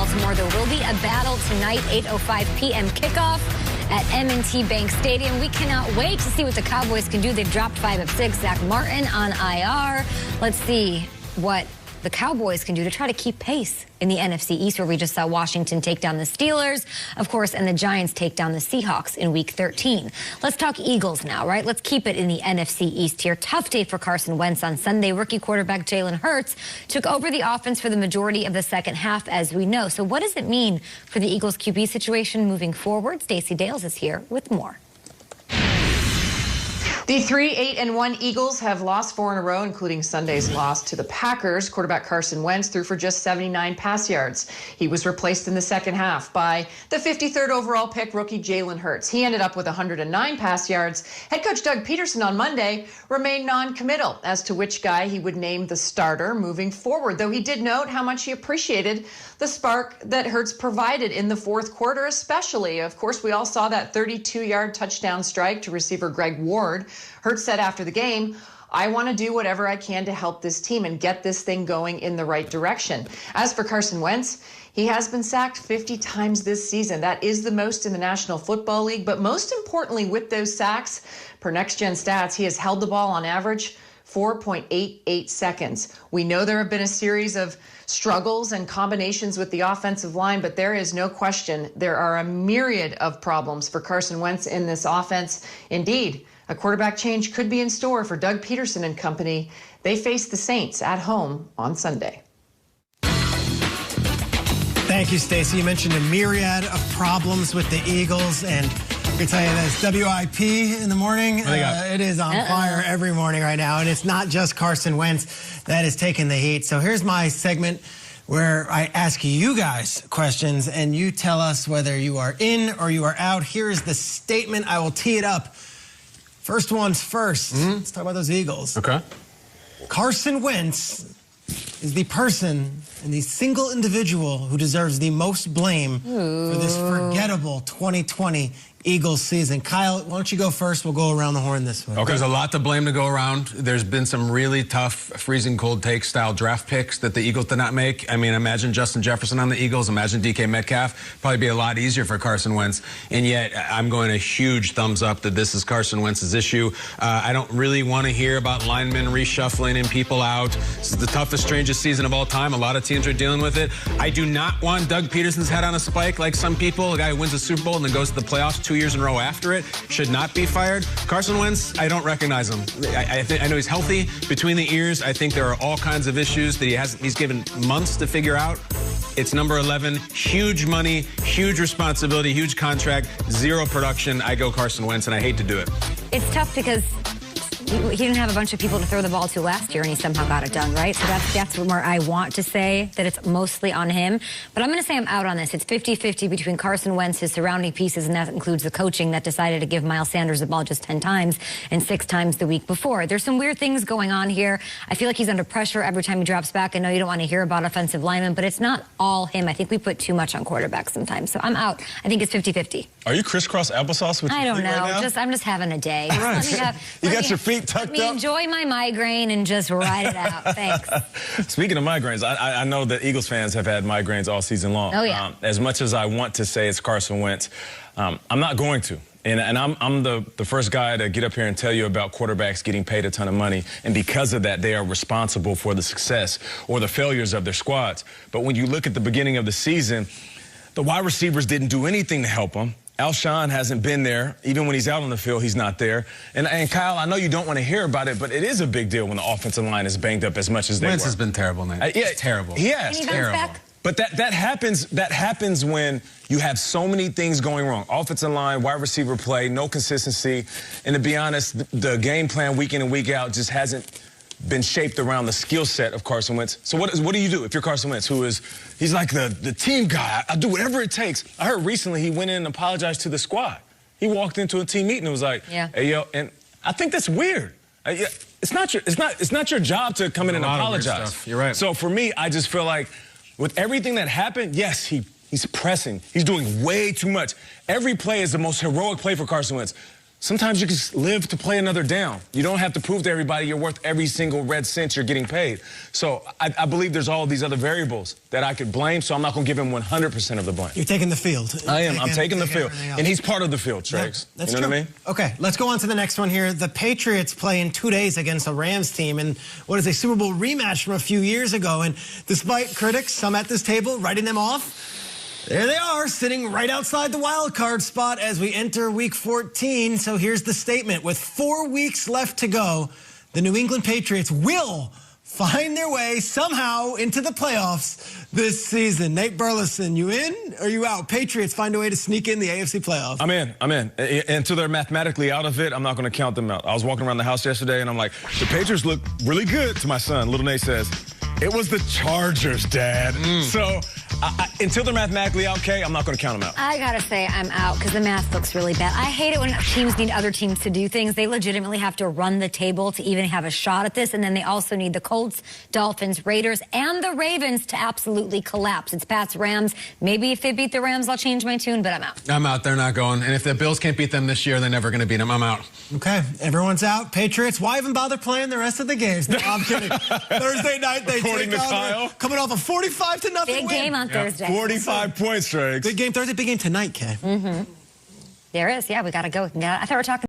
Baltimore. There will be a battle tonight, 8:05 p.m. kickoff at M&T Bank Stadium. We cannot wait to see what the Cowboys can do. They've dropped 5 of 6. Zach Martin on IR. Let's see what the Cowboys can do to try to keep pace in the NFC East, where we just saw Washington take down the Steelers, of course, and the Giants take down the Seahawks in Week 13. Let's talk Eagles now, right? Let's keep it in the NFC East here. Tough day for Carson Wentz on Sunday. Rookie quarterback Jalen Hurts took over the offense for the majority of the second half, as we know. So what does it mean for the Eagles QB situation moving forward? Stacey Dales is here with more. The 3-8-1 Eagles have lost 4 in a row, including Sunday's loss to the Packers. Quarterback Carson Wentz threw for just 79 pass yards. He was replaced in the second half by the 53rd overall pick rookie Jalen Hurts. He ended up with 109 pass yards. Head coach Doug Peterson on Monday remained non-committal as to which guy he would name the starter moving forward, though he did note how much he appreciated the spark that Hurts provided in the fourth quarter, especially. Of course, we all saw that 32-yard touchdown strike to receiver Greg Ward. Hurts said after the game, "I want to do whatever I can to help this team and get this thing going in the right direction." As for Carson Wentz, he has been sacked 50 times this season. That is the most in the National Football League. But most importantly, with those sacks, per Next Gen Stats, he has held the ball on average 4.88 seconds. We know there have been a series of struggles and combinations with the offensive line, but there is no question there are a myriad of problems for Carson Wentz in this offense. Indeed, a quarterback change could be in store for Doug Peterson and company. They face the Saints at home on Sunday. Thank you, Stacey. You mentioned a myriad of problems with the Eagles, and I can tell you this, WIP in the morning, it is on fire every morning right now, and it's not just Carson Wentz that is taking the heat. So here's my segment where I ask you guys questions, and you tell us whether you are in or you are out. Here is the statement. I will tee it up. First one's first. Let's talk about those Eagles. Okay. Carson Wentz is the person and the single individual who deserves the most blame for this forgettable 2020 Eagles season. Kyle, why don't you go first? We'll go around the horn this way. Okay. There's a lot to blame to go around. There's been some really tough, freezing cold take style draft picks that the Eagles did not make. I mean, imagine Justin Jefferson on the Eagles. Imagine DK Metcalf. Probably be a lot easier for Carson Wentz. And yet, I'm going a huge thumbs up that this is Carson Wentz's issue. I don't really want to hear about linemen reshuffling and people out. This is the toughest, strangest season of all time. A lot of teams are dealing with it. I do not want Doug Peterson's head on a spike like some people. A guy who wins the Super Bowl and then goes to the playoffs 2 years in a row after it should not be fired. Carson Wentz, I don't recognize him. I know he's healthy between the ears. I think there are all kinds of issues that he's given months to figure out. It's number 11, huge money, huge responsibility, huge contract, zero production. I go Carson Wentz, and I hate to do it. It's tough because he didn't have a bunch of people to throw the ball to last year, and he somehow got it done, right? So that's where I want to say that it's mostly on him. But I'm going to say I'm out on this. It's 50-50 between Carson Wentz, his surrounding pieces, and that includes the coaching that decided to give Miles Sanders the ball just 10 times and 6 times the week before. There's some weird things going on here. I feel like he's under pressure every time he drops back. I know you don't want to hear about offensive linemen, but it's not all him. I think we put too much on quarterbacks sometimes. So I'm out. I think it's 50-50. Are you crisscross applesauce with your feet right now? I don't know. I'm just having a day. Right. You got your feet tucked up? Let me enjoy my migraine and just ride it out. Thanks. Speaking of migraines, I know that Eagles fans have had migraines all season long. Oh, yeah. As much as I want to say it's Carson Wentz, I'm not going to. And I'm the first guy to get up here and tell you about quarterbacks getting paid a ton of money, and because of that, they are responsible for the success or the failures of their squads. But when you look at the beginning of the season, the wide receivers didn't do anything to help them. Alshon hasn't been there. Even when he's out on the field, he's not there. And Kyle, I know you don't want to hear about it, but it is a big deal when the offensive line is banged up as much as they were. Wentz has been terrible, man. It's terrible. He has. Terrible. But that happens when you have so many things going wrong. Offensive line, wide receiver play, no consistency. And to be honest, the game plan week in and week out just hasn't been shaped around the skill set of Carson Wentz. So what do you do if you're Carson Wentz, he's like the team guy? I'll do whatever it takes. I heard recently he went in and apologized to the squad. He walked into a team meeting and was like, "Hey, yo," and I think that's weird. It's not your job to come in and apologize. You're right. So for me, I just feel like with everything that happened, yes, he's pressing. He's doing way too much. Every play is the most heroic play for Carson Wentz. Sometimes you just live to play another down. You don't have to prove to everybody you're worth every single red cent you're getting paid. So I believe there's all these other variables that I could blame, so I'm not going to give him 100% of the blame. You're taking the field. I am. I'm taking the field. And he's part of the field, Trax. Yeah, that's you know true. what I mean? Okay, let's go on to the next one here. The Patriots play in 2 days against the Rams team in what is a Super Bowl rematch from a few years ago. And despite critics, some at this table writing them off, there they are, sitting right outside the wild card spot as we enter Week 14. So here's the statement. With 4 weeks left to go, the New England Patriots will find their way somehow into the playoffs this season. Nate Burleson, you in or you out? Patriots find a way to sneak in the AFC playoffs. I'm in. Until they're mathematically out of it, I'm not going to count them out. I was walking around the house yesterday, and I'm like, the Patriots look really good to my son. Little Nate says, it was the Chargers, Dad. So until they're mathematically okay, I'm not going to count them out. I got to say I'm out because the math looks really bad. I hate it when teams need other teams to do things. They legitimately have to run the table to even have a shot at this. And then they also need the Colts, Dolphins, Raiders, and the Ravens to absolutely collapse. It's Pats, Rams. Maybe if they beat the Rams, I'll change my tune, but I'm out. I'm out. They're not going. And if the Bills can't beat them this year, they're never going to beat them. I'm out. Okay, everyone's out. Patriots, why even bother playing the rest of the games? No, I'm kidding. Thursday night, they take on, coming off a 45-0 Big win. game on Thursday. 45 points, Trax. Big game Thursday, big game tonight, Kay. There is. Yeah, we got to go. I thought we were talking